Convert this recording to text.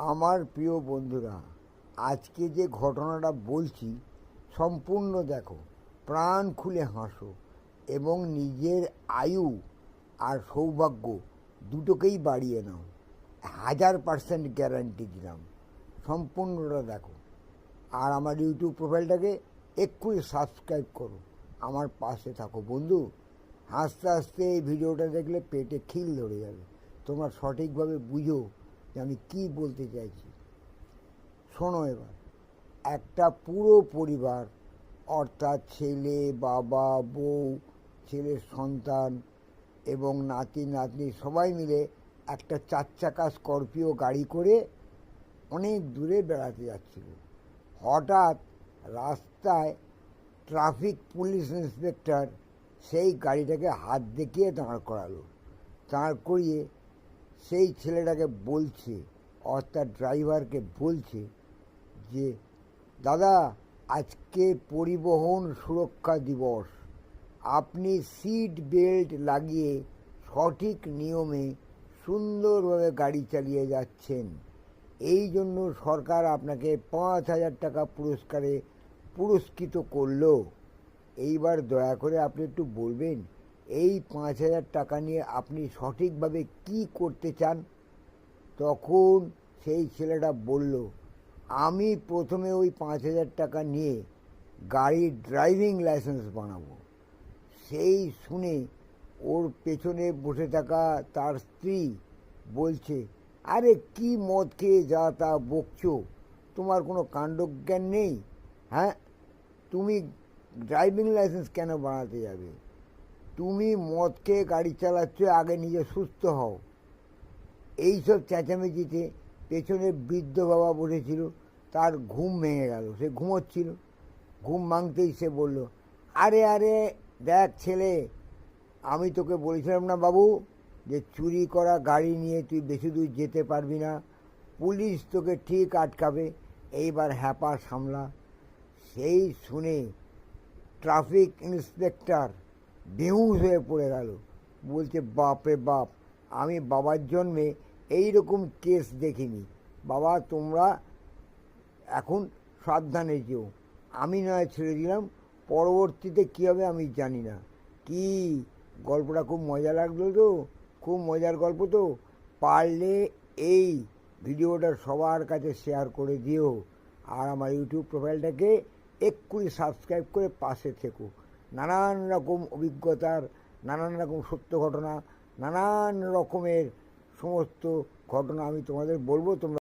আমার প্রিয় বন্ধুরা, আজকে যে ঘটনাটা বলছি সম্পূর্ণ দেখো, প্রাণ খুলে হাসো এবং নিজের আয়ু আর সৌভাগ্য দুটোকেই বাড়িয়ে নাও। 1000% গ্যারান্টি দিলাম। সম্পূর্ণটা দেখো আর আমার ইউটিউব প্রোফাইলটাকে এক্ষুনি সাবস্ক্রাইব করো, আমার পাশে থাকো বন্ধু। হাসতে হাসতে এই ভিডিওটা দেখলে পেটে খিল ধরে যাবে। তোমরা সঠিকভাবে বুঝো যে আমি কি বলতে চাইছি। শোনো এবার, একটা পুরো পরিবার, অর্থাৎ ছেলে, বাবা, বউ, ছেলের সন্তান এবং নাতি নাতনি সবাই মিলে একটা 4 চাকা স্করপিও গাড়ি করে অনেক দূরে বেড়াতে যাচ্ছিল। হঠাৎ রাস্তায় ট্রাফিক পুলিশ ইন্সপেক্টর সেই গাড়িটাকে হাত দেখিয়ে দাঁড় করালো। দাঁড় করিয়ে সেই ছেলেটাকে বলছে, অর্থাৎ ড্রাইভারকে বলছে যে, দাদা, আজকে পরিবহন সুরক্ষা দিবস, আপনি সিট বেল্ট লাগিয়ে সঠিক নিয়মে সুন্দরভাবে গাড়ি চালিয়ে যাচ্ছেন, এই জন্য সরকার আপনাকে 5,000 টাকা পুরস্কারে পুরস্কৃত করলো। এইবার দয়া করে আপনি একটু বলবেন, এই 5,000 টাকা নিয়ে আপনি সঠিকভাবে কি করতে চান? তখন সেই ছেলেটা বলল, আমি প্রথমে ওই 5,000 টাকা নিয়ে গাড়ির ড্রাইভিং লাইসেন্স বানাবো। সেই শুনে ওর পেছনে বসে থাকা তার স্ত্রী বলছে, আরে কি মদ খেয়ে যা তা বকছো, তোমার কোনো কাণ্ডজ্ঞান নেই? হ্যাঁ, তুমি ড্রাইভিং লাইসেন্স কেন বানাতে যাবে? তুমি মদ খেয়ে গাড়ি চালাচ্ছ, আগে নিজে সুস্থ হও। এইসব চেঁচামেচিতে পেছনে বৃদ্ধ বাবা বসেছিল, তার ঘুম ভেঙে গেল। সে ঘুমোচ্ছিল। ঘুম ভাঙতেই সে বলল, আরে আরে দেখ ছেলে, আমি তোকে বলেছিলাম না বাবু যে চুরি করা গাড়ি নিয়ে তুই বেশি দূর যেতে পারবি না, পুলিশ তোকে ঠিক আটকাবে, এইবার হ্যাপা সামলা। সেই শুনে ট্রাফিক ইন্সপেক্টর বেহুশ হয়ে পড়ে গেল। বলছে, বাপরে বাপ, আমি বাবার জন্মে এই রকম কেস দেখিনি। বাবা, তোমরা এখন সাবধানে যেও, আমি নয় ছেড়ে দিলাম, পরবর্তীতে কী হবে আমি জানি না। কি গল্পটা খুব মজা লাগলো তো? খুব মজার গল্প তো? পারলে এই ভিডিওটা সবার কাছে শেয়ার করে দিও আর আমার ইউটিউব প্রোফাইলটাকে এক্ষুনি সাবস্ক্রাইব করে পাশে থেকো। নানান রকম অভিজ্ঞতার, নানান রকম সত্য ঘটনা, নানান রকমের সমস্ত ঘটনা আমি তোমাদের বলবো। তোমরা